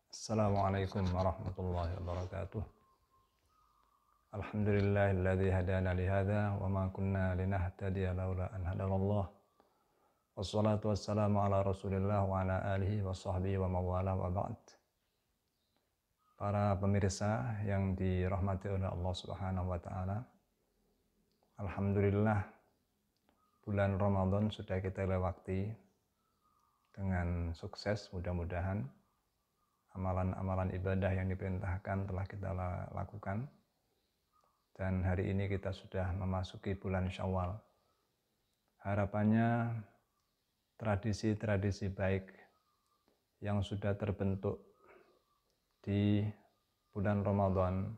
Assalamualaikum warahmatullahi wabarakatuh. Alhamdulillahilladzi hadana li hadza wa ma kunna linahtadiya laula an hadanallah. Wassalatu wassalamu ala Rasulillah wa ala alihi wa sahbihi wa mawala wa ba'd. Para pemirsa yang dirahmati oleh Allah Subhanahu wa taala. Alhamdulillah bulan Ramadan sudah kita lewati dengan sukses, mudah-mudahan amalan-amalan ibadah yang diperintahkan telah kita lakukan. Dan hari ini kita sudah memasuki bulan Syawal. Harapannya tradisi-tradisi baik yang sudah terbentuk di bulan Ramadan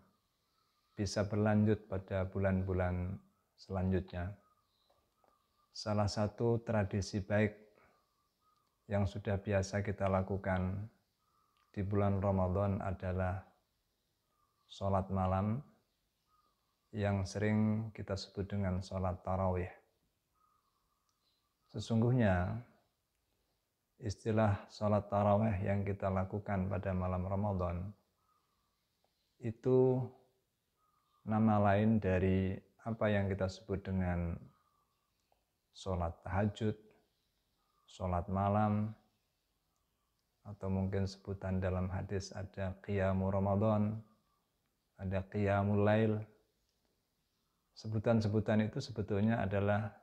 bisa berlanjut pada bulan-bulan selanjutnya. Salah satu tradisi baik yang sudah biasa kita lakukan di bulan Ramadan adalah sholat malam yang sering kita sebut dengan sholat tarawih. Sesungguhnya istilah sholat tarawih yang kita lakukan pada malam Ramadan itu nama lain dari apa yang kita sebut dengan sholat tahajud, sholat malam, atau mungkin sebutan dalam hadis ada qiyamul Ramadan, ada qiyamul lail. Sebutan-sebutan itu sebetulnya adalah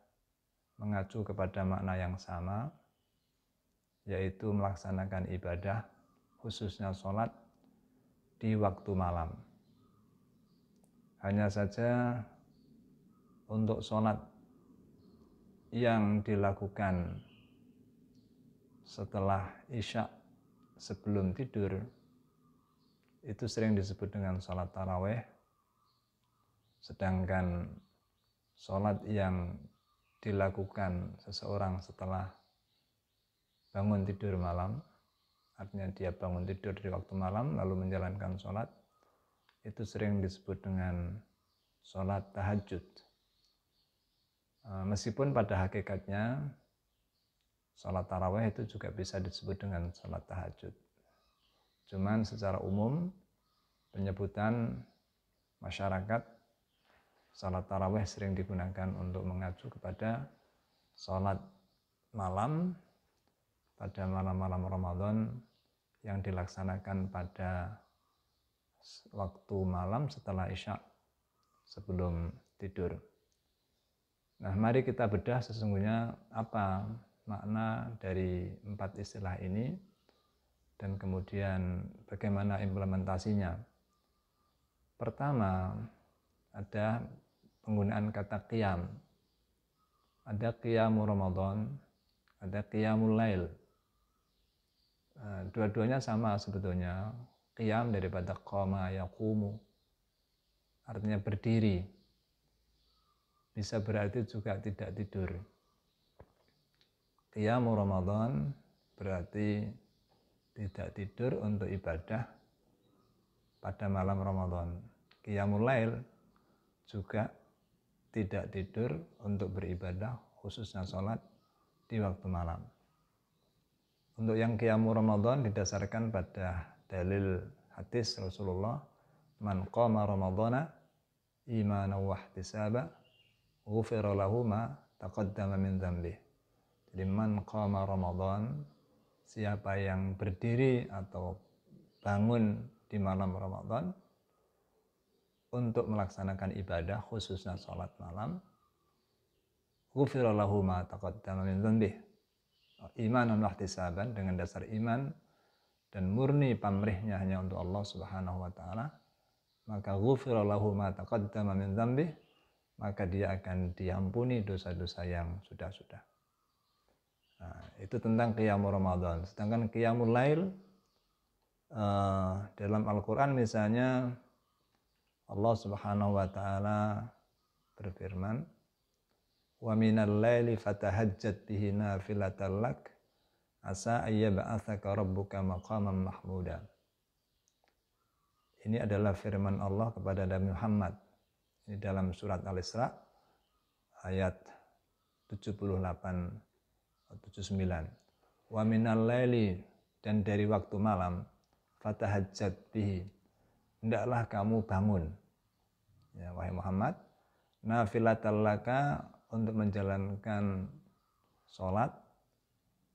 mengacu kepada makna yang sama, yaitu melaksanakan ibadah, khususnya sholat di waktu malam. Hanya saja untuk sholat yang dilakukan setelah isya sebelum tidur, itu sering disebut dengan sholat tarawih. Sedangkan sholat yang dilakukan seseorang setelah bangun tidur malam, artinya dia bangun tidur di waktu malam lalu menjalankan sholat, itu sering disebut dengan sholat tahajud. Meskipun pada hakikatnya sholat tarawih itu juga bisa disebut dengan sholat tahajud. Cuman secara umum penyebutan masyarakat sholat tarawih sering digunakan untuk mengacu kepada sholat malam pada malam-malam Ramadan yang dilaksanakan pada waktu malam setelah isya sebelum tidur. Nah, mari kita bedah sesungguhnya apa makna dari 4 istilah ini dan kemudian bagaimana implementasinya. Pertama, ada penggunaan kata qiyam. Ada qiyamul Ramadan, ada qiyamul lail. Dua-duanya sama sebetulnya. Qiyam daripada qama yaqumu, artinya berdiri. Bisa berarti juga tidak tidur. Qiyamul Ramadan berarti tidak tidur untuk ibadah pada malam Ramadan. Qiyamul lail juga tidak tidur untuk beribadah, khususnya sholat di waktu malam. Untuk yang qiyamul Ramadan didasarkan pada dalil hadis Rasulullah, man qama Ramadana imanan wa ihtisaba ghufira lahu ma taqaddama min dzambi. Jadi man qama Ramadan, siapa yang berdiri atau bangun di malam Ramadan untuk melaksanakan ibadah, khususnya sholat malam, ghufira lahu ma taqaddama min dzambi. Imanan wa ihtisaban, dengan dasar iman dan murni pamrihnya hanya untuk Allah Subhanahu wa taala, maka ghufira lahu ma taqaddama min dzambi, maka dia akan diampuni dosa-dosa yang sudah-sudah. Nah, itu tentang qiyamul Ramadan. Sedangkan qiyamul lail dalam Al-Qur'an misalnya Allah Subhanahu wa taala berfirman, "Wa minal laili fatahajjat bihi nafilatan lak asa ayyab'atsaka rabbuka maqaman mahmuda." Ini adalah firman Allah kepada Nabi Muhammad. Ini dalam surat Al-Isra ayat 78 atau 79. Wa minal laili, dan dari waktu malam, fatahajjat bihi, hendaklah kamu bangun, ya wahai Muhammad, nafilatan laka, untuk menjalankan sholat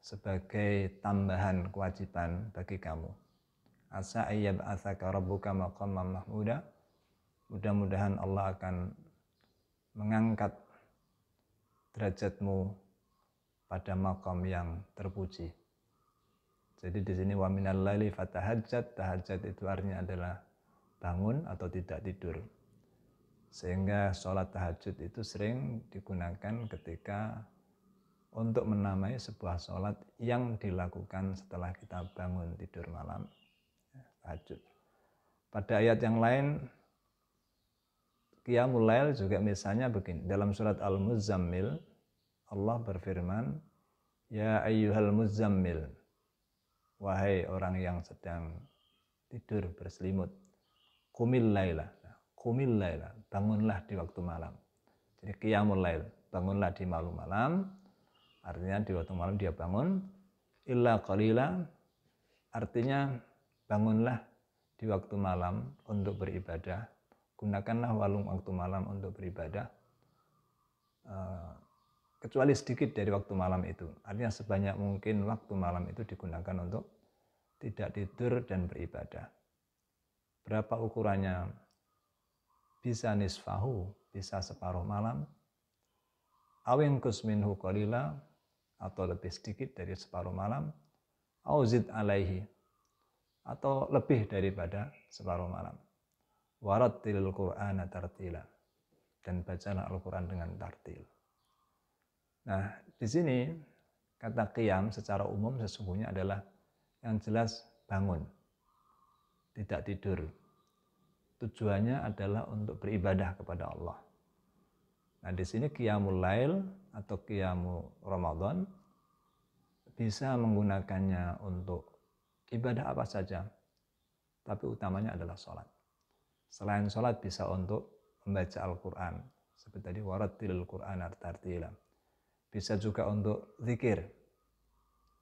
sebagai tambahan kewajiban bagi kamu. Asa ayyab'atsaka rabbuka maqaman mahmuda, mudah-mudahan Allah akan mengangkat derajatmu pada maqam yang terpuji. Jadi di sini wa minal laili fatahajjat, tahajjud itu artinya adalah bangun atau tidak tidur. Sehingga sholat tahajud itu sering digunakan ketika untuk menamai sebuah sholat yang dilakukan setelah kita bangun tidur malam, tahajud. Pada ayat yang lain, Qiyamul Lail juga misalnya begini. Dalam surat Al-Muzammil, Allah berfirman, ya ayyuhal muzammil, wahai orang yang sedang tidur berselimut, qumil laila, qumil laila, bangunlah di waktu malam. Jadi Qiyamul Lail, bangunlah di malam, artinya di waktu malam dia bangun. Illa qalila, artinya bangunlah di waktu malam untuk beribadah. Gunakanlah waktu malam untuk beribadah, kecuali sedikit dari waktu malam itu. Artinya sebanyak mungkin waktu malam itu digunakan untuk tidak tidur dan beribadah. Berapa ukurannya? Bisa nisfahu, bisa separuh malam. Awinkus minhu qalila, atau lebih sedikit dari separuh malam. Auzid alaihi, atau lebih daripada separuh malam. Warattilil Qur'ana tartila, dan bacalah Al-Quran dengan tartil. Nah, di sini kata qiyam secara umum sesungguhnya adalah yang jelas bangun, tidak tidur. Tujuannya adalah untuk beribadah kepada Allah. Nah, di sini Qiyamul Lail atau Qiyamu Ramadan bisa menggunakannya untuk ibadah apa saja, tapi utamanya adalah sholat. Selain sholat bisa untuk membaca Al-Quran, seperti tadi warattilil Qur'ana tartila. Bisa juga untuk zikir,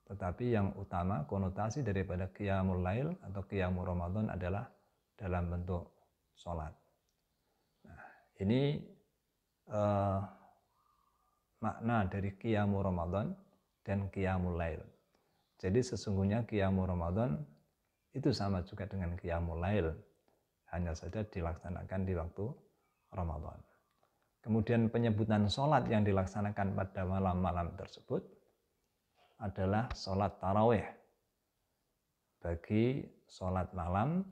tetapi yang utama konotasi daripada Qiyamul Lail atau Qiyamu Ramadan adalah dalam bentuk sholat. Nah, ini makna dari Qiyamu Ramadan dan Qiyamul Lail. Jadi sesungguhnya Qiyamu Ramadan itu sama juga dengan Qiyamul Lail, hanya saja dilaksanakan di waktu Ramadan. Kemudian penyebutan sholat yang dilaksanakan pada malam-malam tersebut adalah sholat tarawih. Bagi sholat malam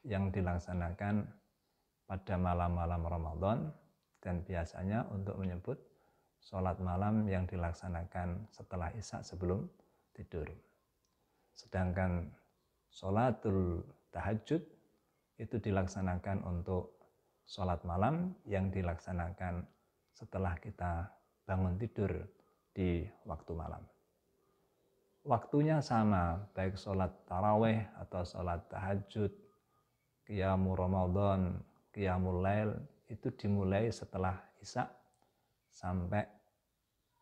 yang dilaksanakan pada malam-malam Ramadan, dan biasanya untuk menyebut sholat malam yang dilaksanakan setelah Isya sebelum tidur. Sedangkan sholatul tahajud itu dilaksanakan untuk sholat malam yang dilaksanakan setelah kita bangun tidur di waktu malam. Waktunya sama, baik sholat tarawih atau sholat tahajud, Qiyamu Ramadan, Qiyamul Lail, itu dimulai setelah Isya sampai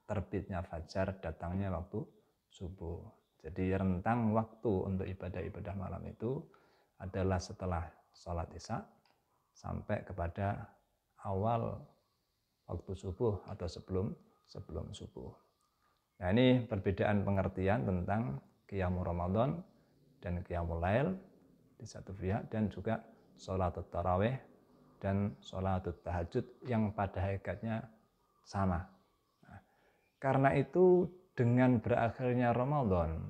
terbitnya fajar, datangnya waktu subuh. Jadi rentang waktu untuk ibadah-ibadah malam itu adalah setelah sholat Isya sampai kepada awal waktu subuh atau sebelum subuh. Nah, ini perbedaan pengertian tentang Qiyamu Ramadan dan Qiyamul Lail di satu pihak, dan juga sholat tarawih dan sholat tahajud yang pada hakikatnya sama. Nah, karena itu dengan berakhirnya Ramadan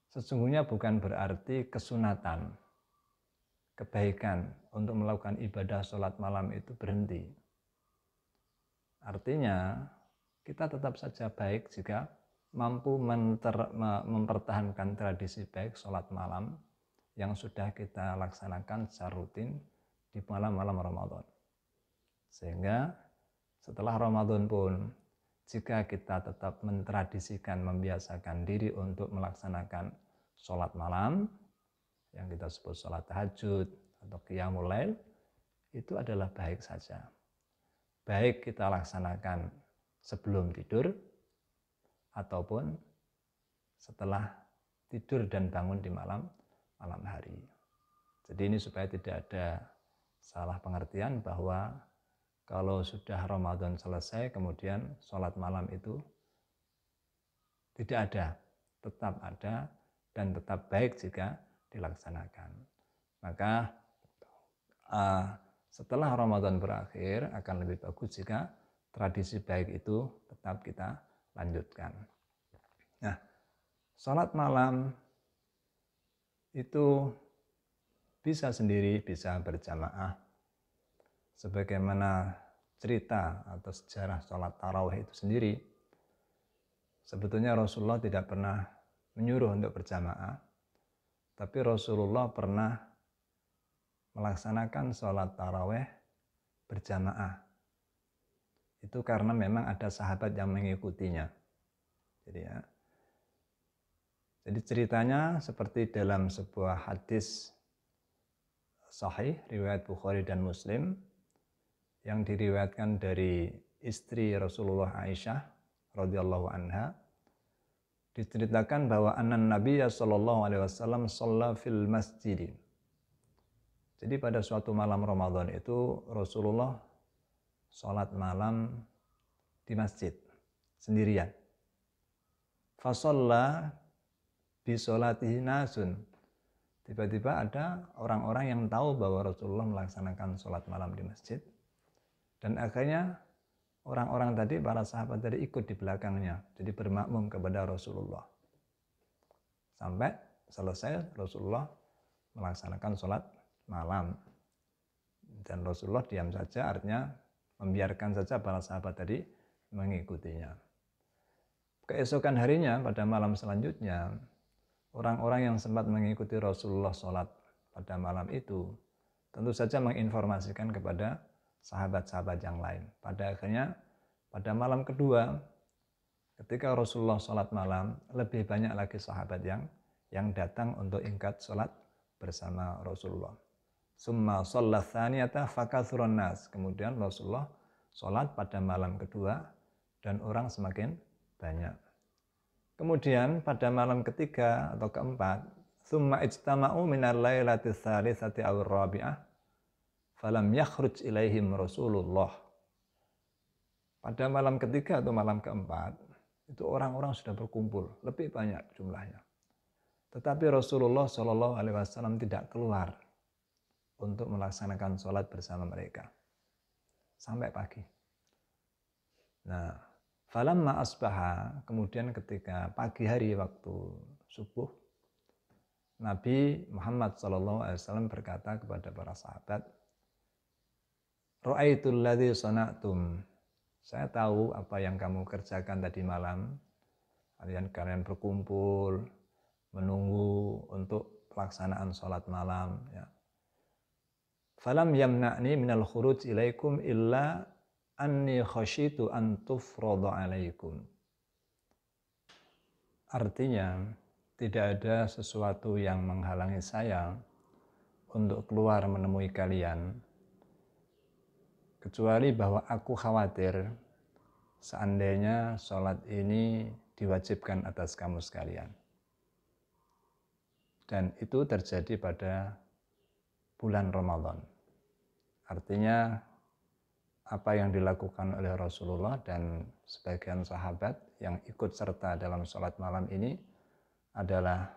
sesungguhnya bukan berarti kesunatan, kebaikan untuk melakukan ibadah sholat malam itu berhenti. Artinya kita tetap saja baik jika mampu mempertahankan tradisi baik sholat malam yang sudah kita laksanakan secara rutin di malam-malam Ramadan. Sehingga setelah Ramadan pun, jika kita tetap mentradisikan, membiasakan diri untuk melaksanakan sholat malam, yang kita sebut sholat tahajud atau Qiyamul Lail, itu adalah baik saja. Baik kita laksanakan sebelum tidur, ataupun setelah tidur dan bangun di malam malam hari. Jadi ini supaya tidak ada salah pengertian bahwa kalau sudah Ramadan selesai kemudian sholat malam itu tidak ada, tetap ada dan tetap baik jika dilaksanakan. Maka setelah Ramadan berakhir akan lebih bagus jika tradisi baik itu tetap kita lanjutkan. Nah, sholat malam itu bisa sendiri, bisa berjamaah. Sebagaimana cerita atau sejarah sholat tarawih itu sendiri, sebetulnya Rasulullah tidak pernah menyuruh untuk berjamaah, tapi Rasulullah pernah melaksanakan sholat tarawih berjamaah. Itu karena memang ada sahabat yang mengikutinya. Jadi ceritanya seperti dalam sebuah hadis sahih riwayat Bukhari dan Muslim yang diriwayatkan dari istri Rasulullah Aisyah radhiyallahu anha, diceritakan bahwa annan Nabiya sallallahu alaihi wasallam shalla fil masjid. Jadi pada suatu malam Ramadan itu Rasulullah sholat malam di masjid sendirian. Fasalla bi sholatihi nasun. Tiba-tiba ada orang-orang yang tahu bahwa Rasulullah melaksanakan sholat malam di masjid. Dan akhirnya orang-orang tadi, para sahabat tadi ikut di belakangnya. Jadi bermakmum kepada Rasulullah. Sampai selesai Rasulullah melaksanakan sholat malam. Dan Rasulullah diam saja, artinya membiarkan saja para sahabat tadi mengikutinya. Keesokan harinya pada malam selanjutnya, orang-orang yang sempat mengikuti Rasulullah sholat pada malam itu tentu saja menginformasikan kepada sahabat-sahabat yang lain. Pada akhirnya pada malam kedua ketika Rasulullah sholat malam, lebih banyak lagi sahabat yang datang untuk ingkat sholat bersama Rasulullah. Summa shollat tsaniyata fakathuran nas. Kemudian Rasulullah sholat pada malam kedua dan orang semakin banyak. Kemudian pada malam ketiga atau keempat, summa ijtama'u minal lailati tsalitsati aw rabi'ah falam yakhruj ilaihim Rasulullah. Pada malam ketiga atau malam keempat, itu orang-orang sudah berkumpul, lebih banyak jumlahnya. Tetapi Rasulullah Shallallahu Alaihi Wasallam tidak keluar untuk melaksanakan sholat bersama mereka sampai pagi. Nah, falamma asbaha, kemudian ketika pagi hari waktu subuh, Nabi Muhammad SAW berkata kepada para sahabat, Ra'aitul ladzi sana'tum. Saya tahu apa yang kamu kerjakan tadi malam. Kalian berkumpul, menunggu untuk pelaksanaan sholat malam. Ya. Falam yamna'ni minal khuruj ilaikum illa anni khasyitu an tufrada alaikum. Artinya, tidak ada sesuatu yang menghalangi saya untuk keluar menemui kalian, kecuali bahwa aku khawatir seandainya sholat ini diwajibkan atas kamu sekalian. Dan itu terjadi pada bulan Ramadan. Artinya apa yang dilakukan oleh Rasulullah dan sebagian sahabat yang ikut serta dalam sholat malam ini adalah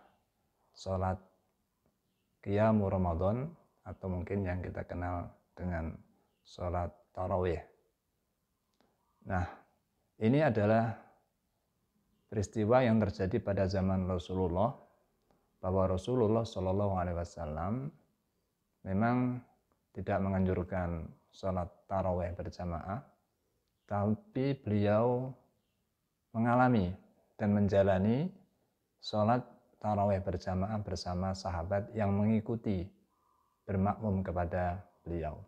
sholat Qiyamu Ramadan atau mungkin yang kita kenal dengan sholat tarawih. Nah, ini adalah peristiwa yang terjadi pada zaman Rasulullah, bahwa Rasulullah Shallallahu Alaihi Wasallam memang tidak menganjurkan sholat tarawih berjamaah, tapi beliau mengalami dan menjalani sholat tarawih berjamaah bersama sahabat yang mengikuti bermakmum kepada beliau.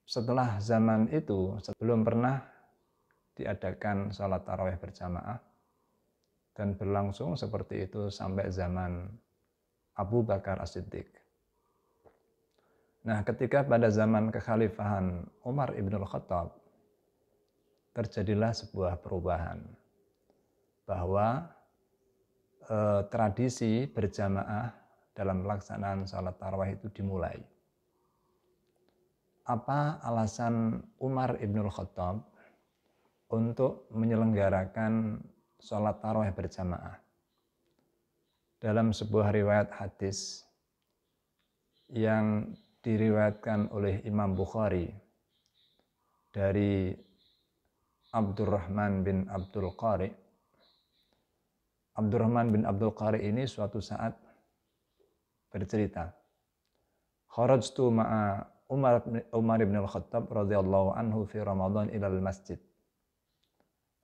Setelah zaman itu, belum pernah diadakan sholat tarawih berjamaah dan berlangsung seperti itu sampai zaman Abu Bakar As-Siddiq. Nah, ketika pada zaman kekhalifahan Umar ibn al-Khattab, terjadilah sebuah perubahan bahwa tradisi berjamaah dalam pelaksanaan sholat tarawih itu dimulai. Apa alasan Umar Ibnul Khattab untuk menyelenggarakan sholat tarawih berjamaah? Dalam sebuah riwayat hadis yang diriwayatkan oleh Imam Bukhari dari Abdurrahman bin Abdul Qari. Abdurrahman bin Abdul Qari ini suatu saat bercerita, kharajtu ma'a Umar bin Al-Khattab radhiyallahu anhu fi Ramadan ilal masjid.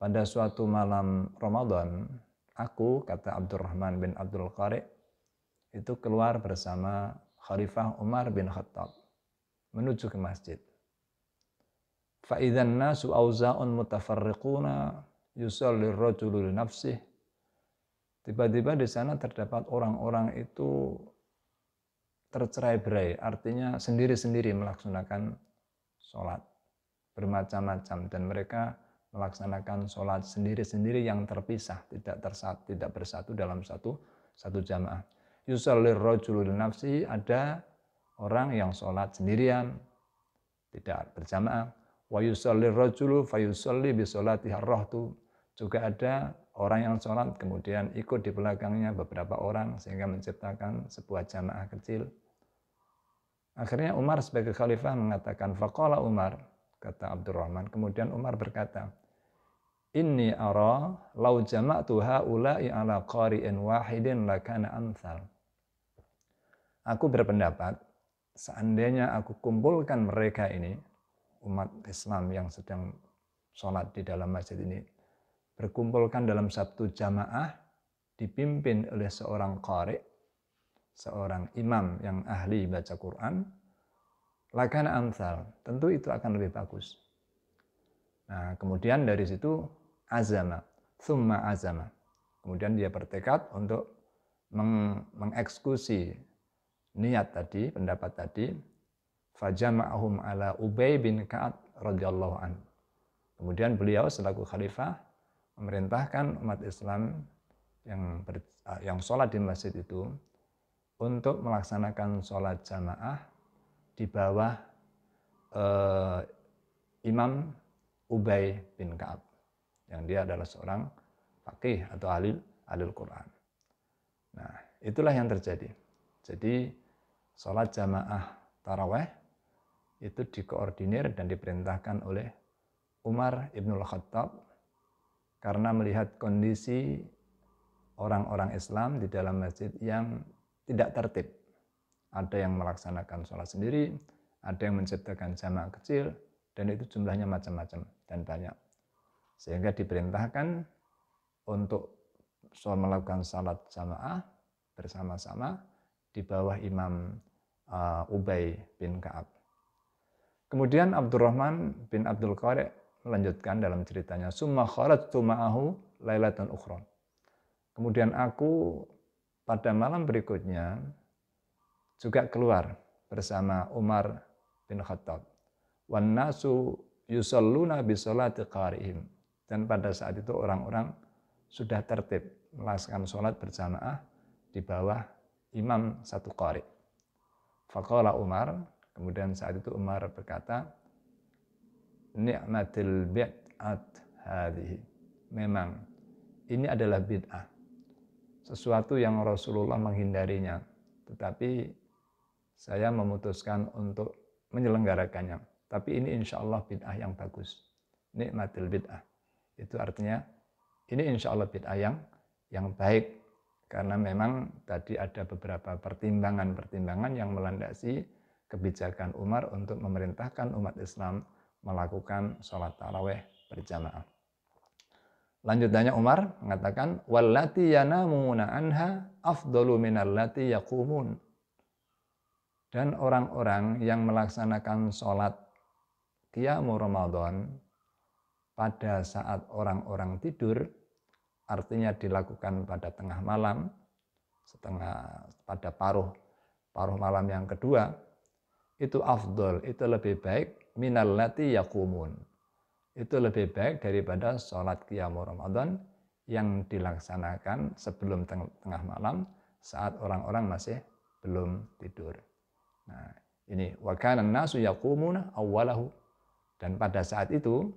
Pada suatu malam Ramadan, aku, kata Abdurrahman bin Abdul Qari, itu keluar bersama Khalifah Umar bin Khattab menuju ke masjid. Fa idzan nasu auza'un mutafarriquna yusalli ar-rajulu li nafsihi. Tiba-tiba di sana terdapat orang-orang itu tercerai-berai, artinya sendiri-sendiri melaksanakan sholat bermacam-macam, dan mereka melaksanakan sholat sendiri-sendiri yang terpisah, tidak bersatu dalam satu jamaah. Yusallir rajulu li nafsihi, ada orang yang sholat sendirian, tidak berjamaah. Wa yusallir rajulu fayusalli bi sholatihi ar-rahtu, juga ada orang yang sholat kemudian ikut di belakangnya beberapa orang sehingga menciptakan sebuah jamaah kecil. Akhirnya Umar sebagai khalifah mengatakan, faqala Umar, kata Abdurrahman, kemudian Umar berkata, inni ara law jama'tu haula'i ala qari'in wahidin lakana amsal. Aku berpendapat, seandainya aku kumpulkan mereka ini, umat Islam yang sedang sholat di dalam masjid ini, berkumpulkan dalam satu jamaah, dipimpin oleh seorang qari, seorang imam yang ahli baca Quran, lakana amsal, tentu itu akan lebih bagus. Nah, kemudian dari situ azama, thumma azama. Kemudian dia bertekad untuk mengeksekusi niat tadi, pendapat tadi, fajama'ahum ala Ubay bin Ka'ab radhiyallahu anhu. Kemudian beliau selaku khalifah memerintahkan umat Islam yang sholat di masjid itu untuk melaksanakan sholat jamaah di bawah Imam Ubay bin Ka'ab, yang dia adalah seorang faqih atau ahli Quran. Nah, itulah yang terjadi. Jadi sholat jamaah tarawih itu dikoordinir dan diperintahkan oleh Umar Ibnul Khattab karena melihat kondisi orang-orang Islam di dalam masjid yang tidak tertib. Ada yang melaksanakan sholat sendiri, ada yang menciptakan jamaah kecil, dan itu jumlahnya macam-macam dan banyak. Sehingga diperintahkan untuk melakukan sholat jamaah bersama-sama di bawah Imam Ubay bin Ka'ab. Kemudian Abdurrahman bin Abdul Qari melanjutkan dalam ceritanya, summa kharajtu ma'ahu lailatan ukhra. Kemudian aku pada malam berikutnya juga keluar bersama Umar bin Khattab. Wan nasu yusalluna bi sholati qari'ihim. Dan pada saat itu orang-orang sudah tertib melaksanakan sholat berjamaah di bawah imam satu qari. Faqala Umar, kemudian saat itu Umar berkata, ni'matil bid'at hadhihi. Memang ini adalah bid'ah, sesuatu yang Rasulullah menghindarinya, tetapi saya memutuskan untuk menyelenggarakannya. Tapi ini insya Allah bid'ah yang bagus. Ni'matil bid'ah, itu artinya ini insya Allah bid'ah yang baik, karena memang tadi ada beberapa pertimbangan-pertimbangan yang melandasi kebijakan Umar untuk memerintahkan umat Islam melakukan sholat tarawih berjamaah. Lanjutannya Umar mengatakan, wallati yanamuna anha afdalu minallati yaqumun. Dan orang-orang yang melaksanakan sholat qiyamul Ramadan pada saat orang-orang tidur, artinya dilakukan pada tengah malam, pada paruh malam yang kedua, itu afdol, itu lebih baik minallati yaqumun. Itu lebih baik daripada sholat qiyamul Ramadan yang dilaksanakan sebelum tengah malam saat orang-orang masih belum tidur. Nah, ini wa kana an-nasu yaqumuna awwalahu, dan pada saat itu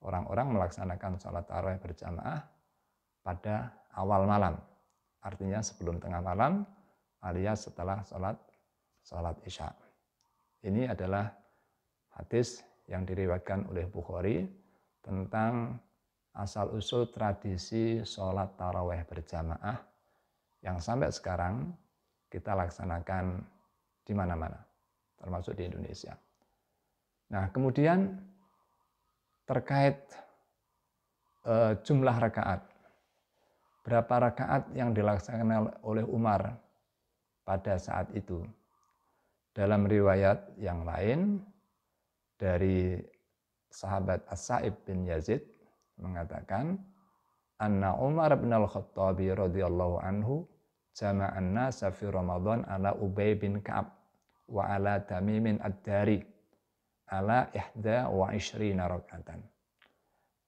orang-orang melaksanakan sholat tarawih berjamaah pada awal malam, artinya sebelum tengah malam alias setelah sholat isya. Ini adalah hadis yang diriwayatkan oleh Bukhari tentang asal-usul tradisi sholat tarawih berjamaah yang sampai sekarang kita laksanakan di mana-mana, termasuk di Indonesia. Nah, kemudian terkait jumlah rakaat. Berapa rakaat yang dilaksanakan oleh Umar pada saat itu? Dalam riwayat yang lain dari sahabat As-Sa'ib bin Yazid mengatakan, anna Umar bin Al-Khattab radhiyallahu anhu jama'an nasa fi Ramadan ala Ubay bin Ka'ab wa ala Tamimin ad-Dari ala 21 rakaatan.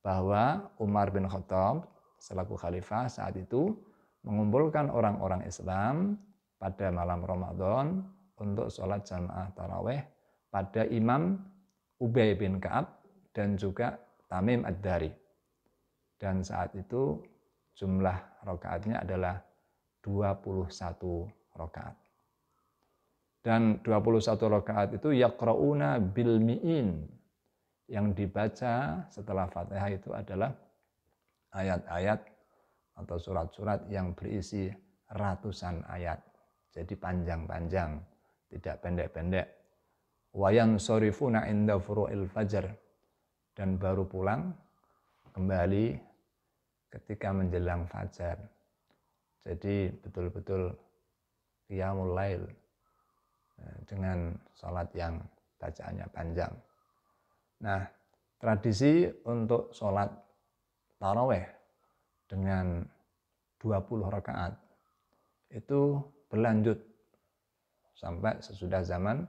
Bahwa Umar bin Khattab selaku khalifah saat itu mengumpulkan orang-orang Islam pada malam Ramadan untuk sholat jamaah tarawih pada Imam Ubay bin Ka'ab dan juga Tamim ad-Dari. Dan saat itu jumlah rakaatnya adalah 21 rakaat. Dan 21 rakaat itu yaqra'una bil mi'in. Yang dibaca setelah Fatihah itu adalah ayat-ayat atau surat-surat yang berisi ratusan ayat. Jadi panjang-panjang, tidak pendek-pendek. Wa yansorifuna inda furu'il fajr. Dan baru pulang kembali ketika menjelang fajar. Jadi betul-betul qiyamul lail dengan sholat yang bacaannya panjang. Nah, tradisi untuk sholat tarawih dengan 20 rakaat itu berlanjut sampai sesudah zaman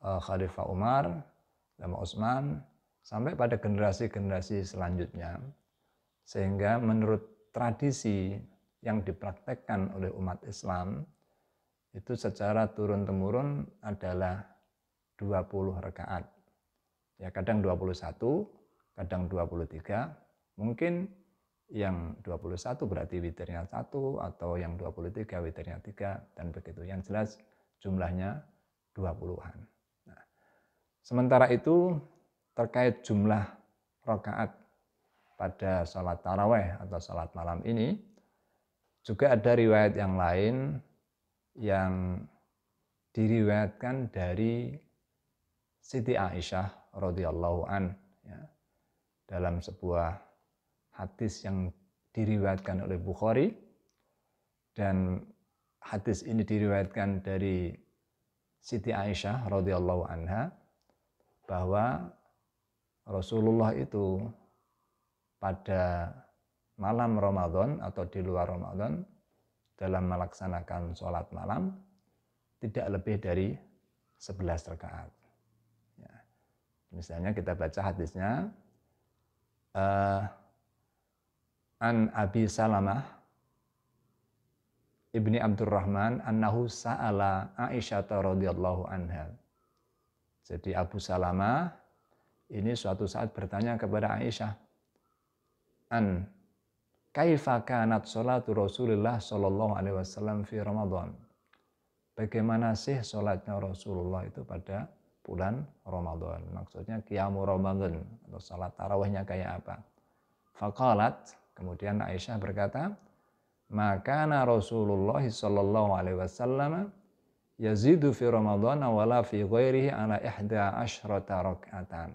Khalifah Umar, zaman Utsman, sampai pada generasi-generasi selanjutnya. Sehingga menurut tradisi yang dipraktekkan oleh umat Islam, itu secara turun-temurun adalah 20 rakaat. Ya, kadang 21, kadang 23, mungkin yang 21 berarti witirnya 1, atau yang 23 witirnya 3, dan begitu. Yang jelas jumlahnya 20-an. Nah, sementara itu terkait jumlah rakaat pada sholat tarawih atau sholat malam ini, juga ada riwayat yang lain yang diriwayatkan dari Siti Aisyah radhiyallahu an, ya, dalam sebuah hadis yang diriwayatkan oleh Bukhari, dan hadis ini diriwayatkan dari Siti Aisyah radhiyallahu anha bahwa Rasulullah itu pada malam Ramadan atau di luar Ramadan dalam melaksanakan sholat malam tidak lebih dari 11 rakaat. Ya. Misalnya kita baca hadisnya, an Abi Salamah ibni Abdurrahman annahu sa'ala Aisyah radhiyallahu anha. Jadi Abu Salamah ini suatu saat bertanya kepada Aisyah, an kaifa kanat sholatu Rasulullah sallallahu alaihi wasallam fi Ramadan. Bagaimana sih sholatnya Rasulullah itu pada bulan Ramadan? Maksudnya qiyamul Ramadan atau salat tarawihnya kayak apa? Faqalat, kemudian Aisyah berkata, "Makana Rasulullah sallallahu alaihi wasallam yazidu fi Ramadan wala fi ghairihi ala 11 raka'atan."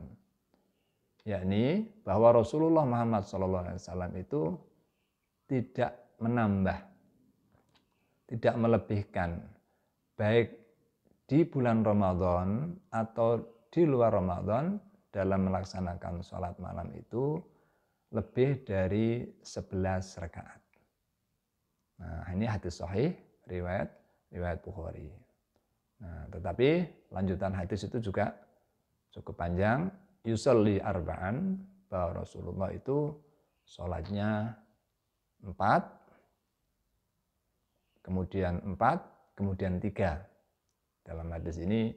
Yakni bahwa Rasulullah Muhammad sallallahu alaihi wasallam itu tidak menambah, tidak melebihkan, baik di bulan Ramadan atau di luar Ramadan dalam melaksanakan sholat malam itu lebih dari 11 rakaat. Nah, ini hadis sahih riwayat Bukhari. Nah, tetapi lanjutan hadis itu juga cukup panjang. Yusalli arba'an, bahwa Rasulullah itu sholatnya 4, kemudian 4, kemudian 3. Dalam hadis ini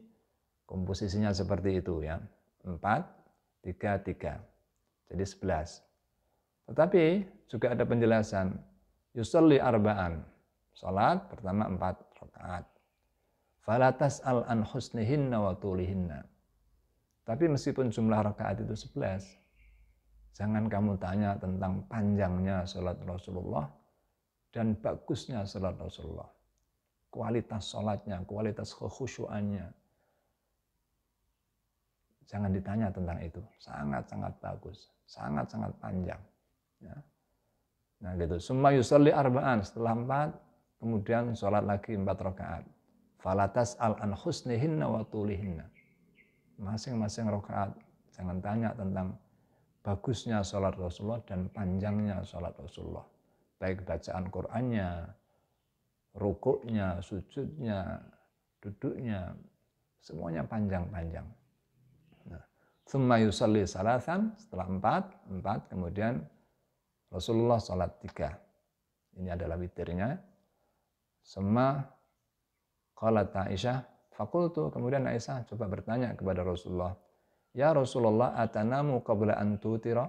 komposisinya seperti itu ya. 4, 3, 3. Jadi 11. Tetapi juga ada penjelasan. Yusalli arba'an. Salat pertama 4 rakaat. Fala tas'al an husnihinna wa tulihinna. Tapi meskipun jumlah rakaat itu 11, jangan kamu tanya tentang panjangnya salat Rasulullah dan bagusnya salat Rasulullah. Kualitas salatnya, kualitas kekhusyuannya. Jangan ditanya tentang itu. Sangat-sangat bagus, sangat-sangat panjang. Ya. Nah gitu. Summa yusalli arba'an, setelah 4, kemudian sholat lagi 4 rakaat. Falatas al-an husnihinna wa tulihinna. Masing-masing rakaat jangan tanya tentang bagusnya sholat Rasulullah dan panjangnya sholat Rasulullah. Baik bacaan Qur'annya, rukuknya, sujudnya, duduknya, semuanya panjang-panjang. Nah, summa yusalli salasan, setelah 4, kemudian Rasulullah sholat 3. Ini adalah witirnya. Summa qalat Aisyah, fakultu, kemudian Aisyah coba bertanya kepada Rasulullah, ya Rasulullah, atanamu qabla an tutira?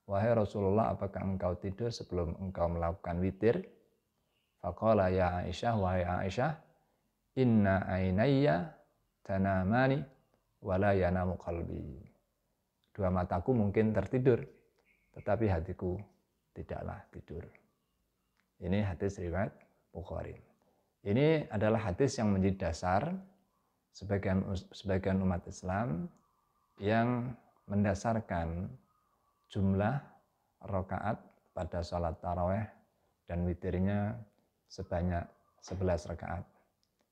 Wahai Rasulullah, apakah engkau tidur sebelum engkau melakukan witir? Faqala ya Aisyah, wahai Aisyah, inna ainayya tanamani wala yanamu qalbi. Dua mataku mungkin tertidur, tetapi hatiku tidaklah tidur. Ini hadis riwayat Bukhari. Ini adalah hadis yang menjadi dasar sebagian umat Islam yang mendasarkan jumlah rakaat pada sholat taraweh dan witirnya sebanyak 11 rakaat.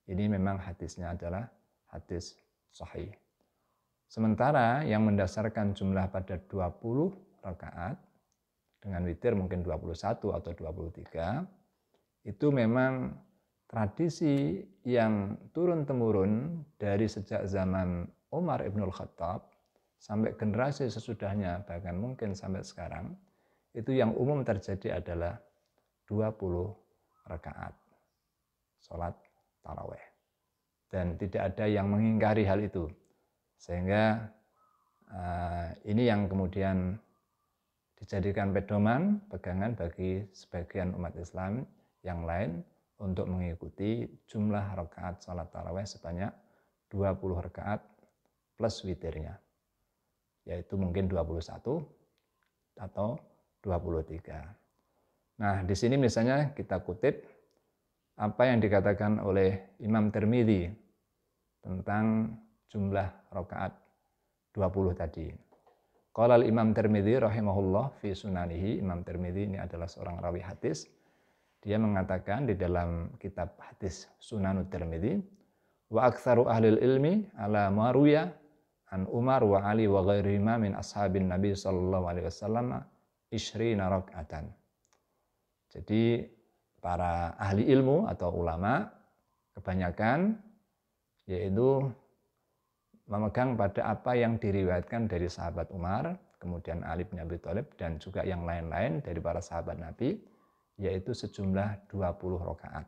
Ini memang hadisnya adalah hadis sahih. Sementara yang mendasarkan jumlah pada 20 rakaat dengan witir mungkin 21 atau 23, itu memang tradisi yang turun-temurun dari sejak zaman Umar ibn Khattab sampai generasi sesudahnya, bahkan mungkin sampai sekarang, itu yang umum terjadi adalah 20 rakaat sholat taraweh. Dan tidak ada yang mengingkari hal itu. Sehingga ini yang kemudian dijadikan pedoman, pegangan bagi sebagian umat Islam yang lain untuk mengikuti jumlah rakaat salat tarawih sebanyak 20 rakaat plus witirnya, yaitu mungkin 21 atau 23. Nah, di sini misalnya kita kutip apa yang dikatakan oleh Imam Tirmidzi tentang jumlah rakaat 20 tadi. Qala al-Imam Tirmidzi rahimahullah fi sunanihi. Imam Tirmidzi ini adalah seorang rawi hadis. Dia mengatakan di dalam kitab hadis Sunanut Tirmidzi, wa aktsaru ahlil ilmi ala maruya an Umar wa Ali wa ghairihima min ashabin Nabi sallallahu alaihi wasallam 20 rakaatan. Jadi para ahli ilmu atau ulama kebanyakan yaitu memegang pada apa yang diriwayatkan dari sahabat Umar, kemudian Ali bin Abi Thalib, dan juga yang lain-lain dari para sahabat Nabi, yaitu sejumlah 20 rakaat.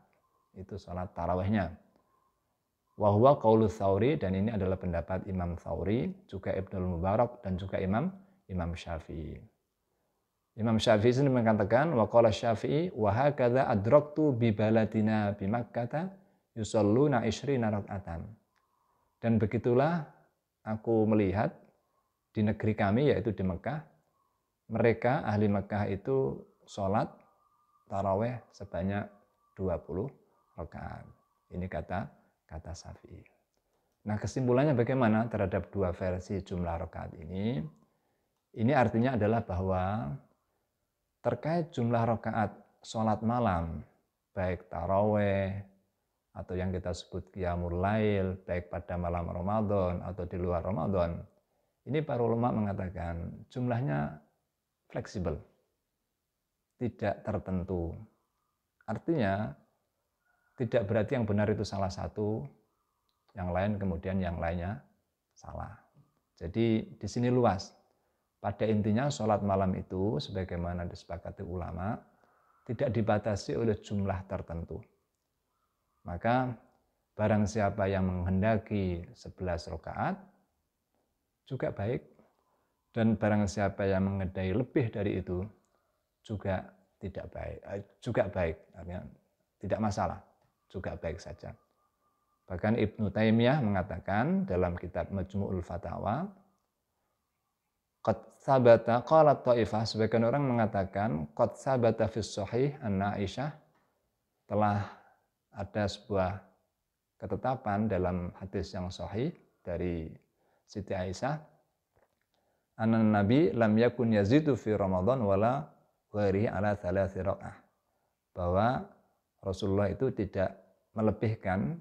Itu salat tarawihnya. Wa huwa qaulu Tsauri, dan ini adalah pendapat Imam Tsauri, juga Ibnul Mubarak, dan juga Imam Syafi'i. Imam Syafi'i sendiri mengatakan, wa qala Syafi'i wa hakadza adraktu bi baladina bi Makkah yusalluna 20 rakaatan. Dan begitulah aku melihat di negeri kami, yaitu di Mekah, mereka ahli Mekah itu sholat taraweh sebanyak 20 rakaat. Ini kata Syafi'i. Nah, kesimpulannya bagaimana terhadap dua versi jumlah rakaat ini? Ini artinya adalah bahwa terkait jumlah rakaat sholat malam, baik taraweh atau yang kita sebut qiyamul lail, baik pada malam Ramadan atau di luar Ramadan, ini para ulama mengatakan jumlahnya fleksibel, tidak tertentu. Artinya tidak berarti yang benar itu salah satu, yang lain kemudian yang lainnya salah. Jadi di sini luas. Pada intinya sholat malam itu sebagaimana disepakati ulama tidak dibatasi oleh jumlah tertentu. Maka barang siapa yang menghendaki 11 rakaat juga baik, dan barang siapa yang menghendaki lebih dari itu juga tidak baik, juga baik, artinya tidak masalah, juga baik saja. Bahkan Ibnu Taimiyah mengatakan dalam kitab Majmu'ul Fatawa, qad sabata qalat ta'ifah, sebagian orang mengatakan qad sabata fis sahih anna Aisyah, telah ada sebuah ketetapan dalam hadis yang sahih dari Siti Aisyah, anna Nabi lam yakun yazidu fi Ramadan wala ghairihi ala thalathi raq'ah, bahwa Rasulullah itu tidak melebihkan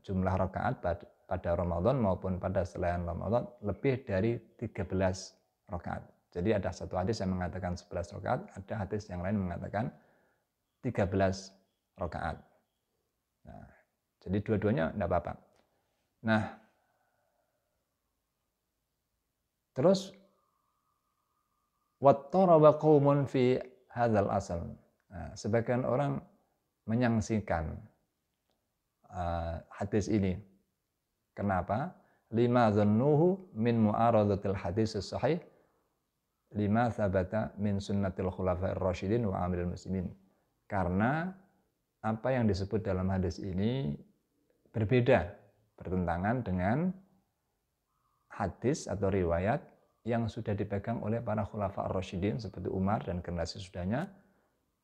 jumlah rakaat pada Ramadan maupun pada selain Ramadan lebih dari 13 rakaat. Jadi ada satu hadis yang mengatakan 11 rakaat, ada hadis yang lain mengatakan 13 rakaat. Nah, jadi dua-duanya tidak apa-apa. Nah, terus wattaraba qaumun fi hadzal asal. Nah, sebagian orang menyaksikan hadis ini. Kenapa? Lima dzannuhu min mu'aradatil hadis sahih lima sabata min sunnatil khulafa'ir rasyidin wa amiril muslimin. Karena apa yang disebut dalam hadis ini berbeda, bertentangan dengan hadis atau riwayat yang sudah dipegang oleh para khulafa'ir rasyidin seperti Umar dan generasi sudahnya,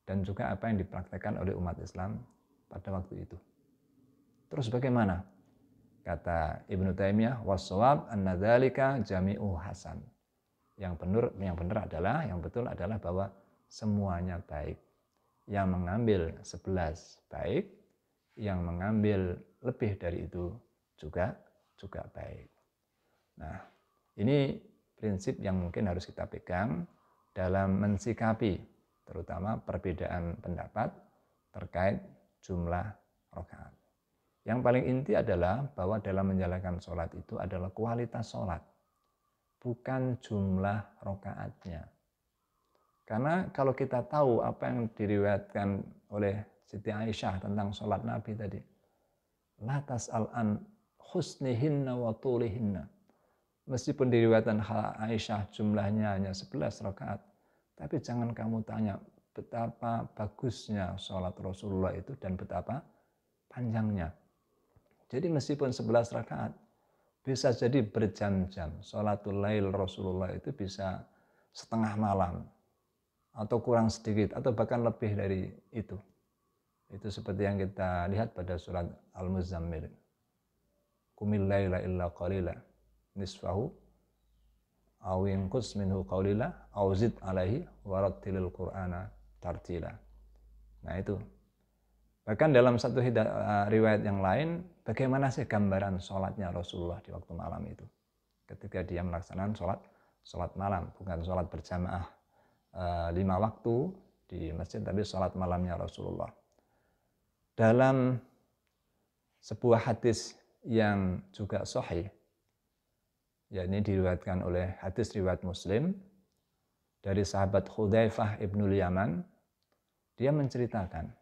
dan juga apa yang dipraktekkan oleh umat Islam pada waktu itu. Terus bagaimana? Kata Ibnu Taimiyah, was-shawab anna dzalika jami'u hasan. Yang benar adalah, yang betul adalah bahwa semuanya baik. Yang mengambil 11 baik, yang mengambil lebih dari itu juga baik. Nah, ini prinsip yang mungkin harus kita pegang dalam mensikapi terutama perbedaan pendapat terkait jumlah rakaat. Yang paling inti adalah bahwa dalam menjalankan sholat itu adalah kualitas sholat, bukan jumlah rakaatnya. Karena kalau kita tahu apa yang diriwayatkan oleh Siti Aisyah tentang sholat Nabi tadi, la tas'al an husnihinna wa tulihinna. Meskipun diriwayatkan Aisyah jumlahnya hanya 11 rakaat, tapi jangan kamu tanya betapa bagusnya sholat Rasulullah itu dan betapa panjangnya. Jadi meskipun 11 rakaat, bisa jadi berjam-jam. Sholatul lail Rasulullah itu bisa setengah malam, atau kurang sedikit, atau bahkan lebih dari itu. Itu seperti yang kita lihat pada surat Al-Muzammil. Qumil laila illa qalila, nisfahu, aw inqus minhu qalila, aw zid alaihi, warattilil qur'ana tartila. Nah itu. Bahkan dalam satu riwayat yang lain, bagaimana sih gambaran sholatnya Rasulullah di waktu malam itu. Ketika dia melaksanakan sholat malam, bukan sholat berjamaah 5 waktu di masjid, tapi sholat malamnya Rasulullah. Dalam sebuah hadis yang juga sahih, yakni diriwayatkan oleh hadis riwayat Muslim, dari sahabat Hudzaifah ibnul Yaman, dia menceritakan,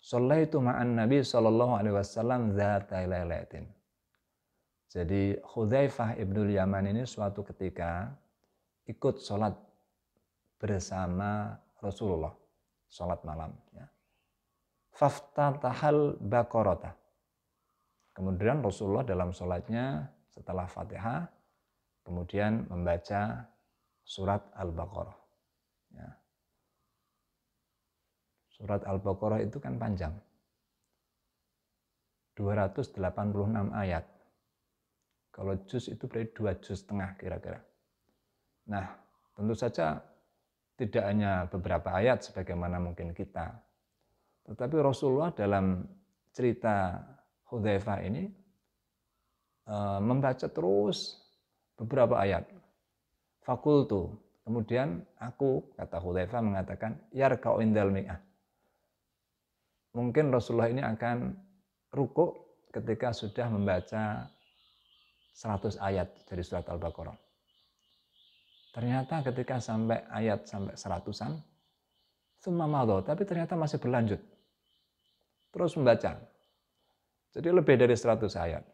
Shallaitu ma'an Nabi sallallahu alaihi wasallam dzata lailatin. Jadi Hudzaifah ibnul Yaman ini suatu ketika ikut sholat bersama Rasulullah, sholat malam. Ya. Faftatahal baqarata. Kemudian Rasulullah dalam sholatnya setelah Fatihah, kemudian membaca surat Al-Baqarah. Ya. Surat Al-Baqarah itu kan panjang. 286 ayat. Kalau juz itu berarti 2 juz setengah kira-kira. Nah, tentu saja tidak hanya beberapa ayat sebagaimana mungkin kita. Tetapi Rasulullah dalam cerita Hudzaifah ini membaca terus beberapa ayat. Fakultu. Kemudian aku, kata Hudzaifah mengatakan, yarka'u indal mi'ah. Mungkin Rasulullah ini akan rukuk ketika sudah membaca 100 ayat dari surat Al-Baqarah. Ternyata ketika sampai ayat sampai 100-an, summa madha, tapi ternyata masih berlanjut. terus membaca. Jadi lebih dari 100 ayat.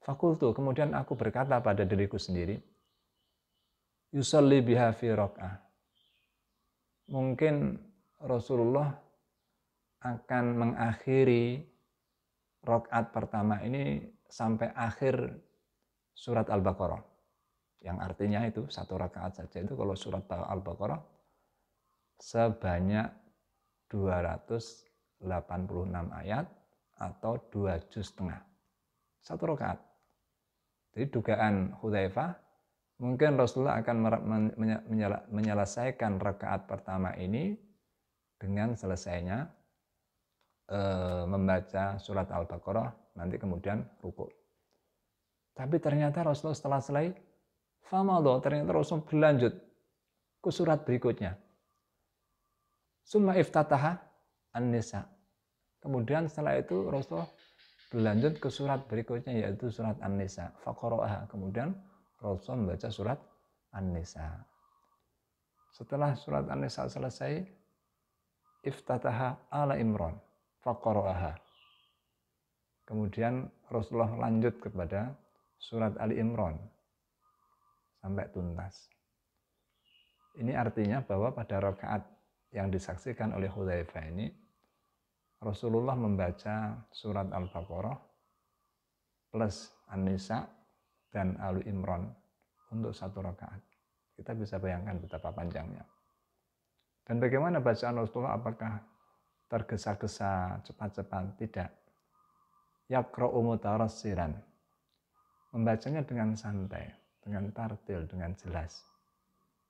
Fakultu, kemudian aku berkata pada diriku sendiri, yusalli biha fi rok'ah. Mungkin Rasulullah akan mengakhiri rakaat pertama ini sampai akhir surat Al-Baqarah. Yang artinya itu satu rakaat saja itu kalau surat Al-Baqarah sebanyak 286 ayat atau 2 juz setengah. Satu rakaat. Jadi dugaan Hudzaifah mungkin Rasulullah akan menyelesaikan rakaat pertama ini dengan selesainya membaca surat Al-Baqarah, nanti kemudian rukuk. Tapi ternyata Rasulullah setelah selesai, ternyata Rasulullah berlanjut ke surat berikutnya. Summa iftataha An-Nisa. Kemudian setelah itu Rasulullah berlanjut ke surat berikutnya yaitu surat An-Nisa. Faqara'aha. Kemudian Rasulullah membaca surat An-Nisa. Setelah surat An-Nisa selesai, iftataha ala Imran. Faqara'aha. Kemudian Rasulullah lanjut kepada surat Ali Imran sampai tuntas. Ini artinya bahwa pada rakaat yang disaksikan oleh Hudzaifah ini Rasulullah membaca surat Al-Baqarah plus An-Nisa dan Ali Imran untuk satu rakaat. Kita bisa bayangkan betapa panjangnya. Dan bagaimana bacaan Rasulullah, apakah tergesa-gesa, cepat-cepat? Tidak. Yaqra'u mutarassiran. Membacanya dengan santai, dengan tartil, dengan jelas.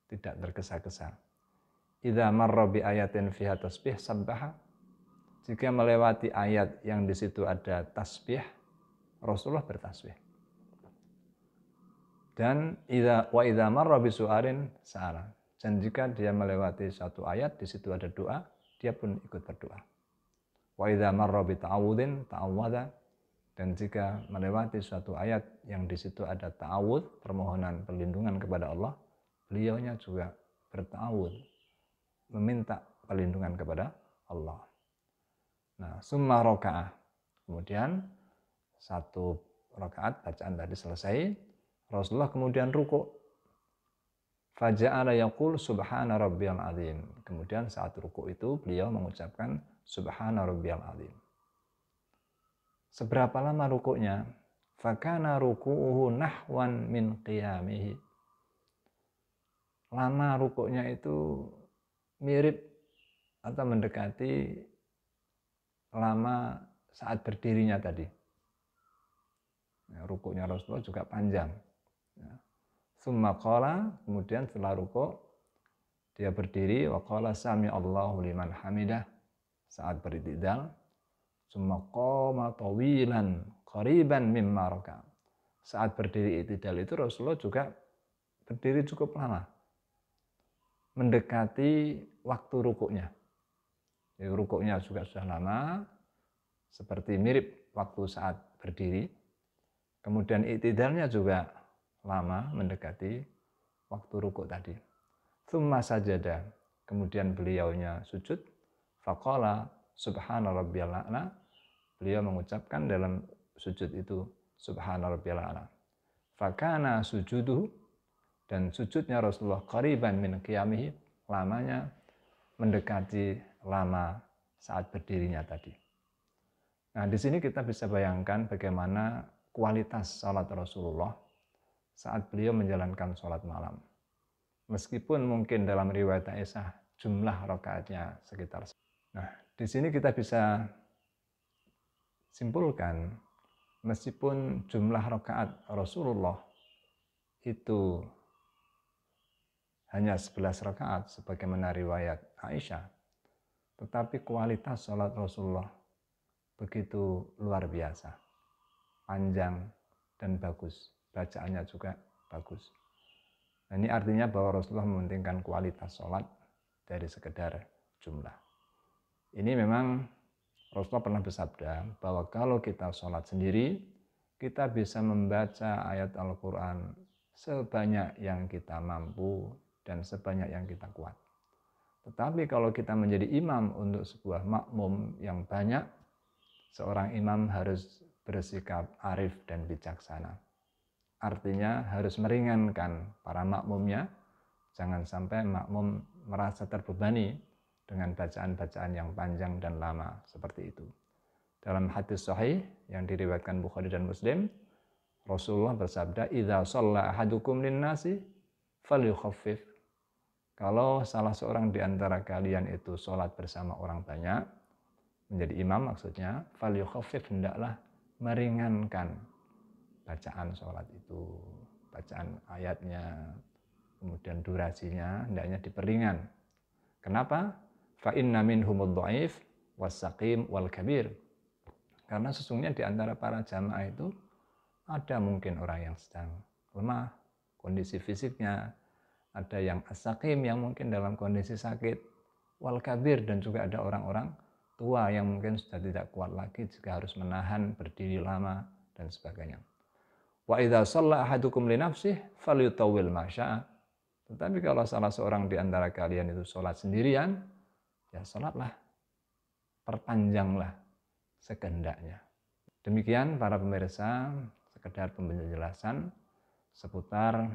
Tidak tergesa-gesa. Idza marra bi ayatin fiha tasbih sabbaha. Jika melewati ayat yang di situ ada tasbih, Rasulullah bertasbih. Dan idza marra bi su'arin sa'ala. Dan jika dia melewati satu ayat di situ ada doa, dia pun ikut berdoa. Wa idza marra bi ta'awudin ta'awwadha. Dan jika melewati suatu ayat yang di situ ada ta'awud, permohonan perlindungan kepada Allah, beliaunya juga berta'awud, meminta perlindungan kepada Allah. Nah, summa roka'ah. Kemudian satu rakaat bacaan tadi selesai, Rasulullah kemudian rukuk. Faja'ala yaqul subhana rabbiyal azim. Kemudian saat rukuk itu beliau mengucapkan subhana rabbiyal azim. Seberapa lama rukuknya? Fakana ruku'uhu nahwan min qiyamihi. Lama rukuknya itu mirip atau mendekati lama saat berdirinya tadi. Rukuknya Rasulullah juga panjang. Summa qala, kemudian setelah rukuk dia berdiri, wa qala sami Allahu liman hamidah. Saat beritidal, summa qama tawilan qariban mimma raka. Saat berdiri itidal itu Rasulullah juga berdiri cukup lama, mendekati waktu rukuknya. Jadi rukuknya juga sudah lama, seperti mirip waktu saat berdiri. Kemudian i'tidalnya juga lama, mendekati waktu rukuk tadi. Tsumma sajada, kemudian beliaunya sujud. Faqala subhana rabbiyal a'la. Beliau mengucapkan dalam sujud itu subhana rabbiyal a'la. Fakana sujuduhu, dan sujudnya Rasulullah qariban min qiyamihi, lamanya mendekati lama saat berdirinya tadi. Nah, di sini kita bisa bayangkan bagaimana kualitas salat Rasulullah saat beliau menjalankan salat malam. Meskipun mungkin dalam riwayat Aisyah jumlah rakaatnya sekitar. Nah, di sini kita bisa simpulkan meskipun jumlah rakaat Rasulullah itu hanya 11 rakaat sebagaimana riwayat Aisyah, tetapi kualitas salat Rasulullah begitu luar biasa, panjang dan bagus, bacaannya juga bagus. Nah, ini artinya bahwa Rasulullah mementingkan kualitas salat dari sekedar jumlah. Ini memang Rasulullah pernah bersabda bahwa kalau kita salat sendiri, kita bisa membaca ayat Al-Quran sebanyak yang kita mampu dan sebanyak yang kita kuat. Tetapi kalau kita menjadi imam untuk sebuah makmum yang banyak, seorang imam harus bersikap arif dan bijaksana. Artinya harus meringankan para makmumnya, jangan sampai makmum merasa terbebani dengan bacaan-bacaan yang panjang dan lama seperti itu. Dalam hadis sahih yang diriwayatkan Bukhari dan Muslim, Rasulullah bersabda, "Idza shalla ahadukum lin-nasi falyukhaffif." Kalau salah seorang di antara kalian itu sholat bersama orang banyak, menjadi imam maksudnya, falyukhaffif, hendaklah meringankan bacaan sholat itu, bacaan ayatnya, kemudian durasinya, hendaknya diperingan. Kenapa? Fa inna minhumud dhaif was-saqim wal kabir. Karena sesungguhnya di antara para jamaah itu ada mungkin orang yang sedang lemah, kondisi fisiknya, ada yang as-saqim yang mungkin dalam kondisi sakit, wal kabir, dan juga ada orang-orang tua yang mungkin sudah tidak kuat lagi jika harus menahan berdiri lama dan sebagainya. Wa idza shalla ahadukum li nafsihi falyutawwil ma syaa. Tetapi kalau salah seorang di antara kalian itu sholat sendirian, ya sholatlah, perpanjanglah sekehendaknya. Demikian para pemirsa, sekedar penjelasan seputar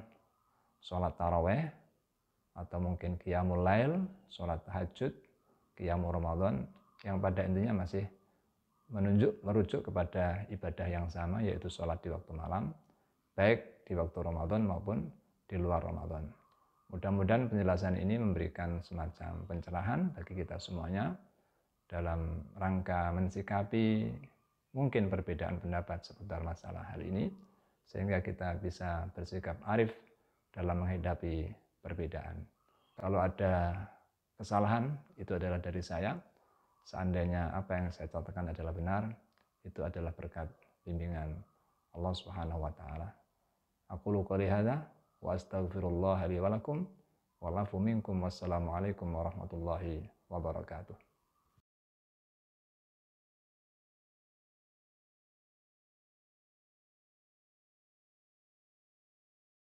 sholat taraweh atau mungkin qiyamul lail, sholat tahajud, qiyamul Ramadan, yang pada intinya masih merujuk kepada ibadah yang sama, yaitu sholat di waktu malam, baik di waktu Ramadan maupun di luar Ramadan. Mudah-mudahan penjelasan ini memberikan semacam pencerahan bagi kita semuanya dalam rangka mensikapi mungkin perbedaan pendapat seputar masalah hal ini, sehingga kita bisa bersikap arif dalam menghadapi perbedaan. Kalau ada kesalahan, itu adalah dari saya. Seandainya apa yang saya contohkan adalah benar, itu adalah berkat bimbingan Allah Subhanahu wa taala. Aqulu qouli hadza wa astaghfirullah li wa lakum wa lafu minkum. Wassalamualaikum warahmatullahi wabarakatuh.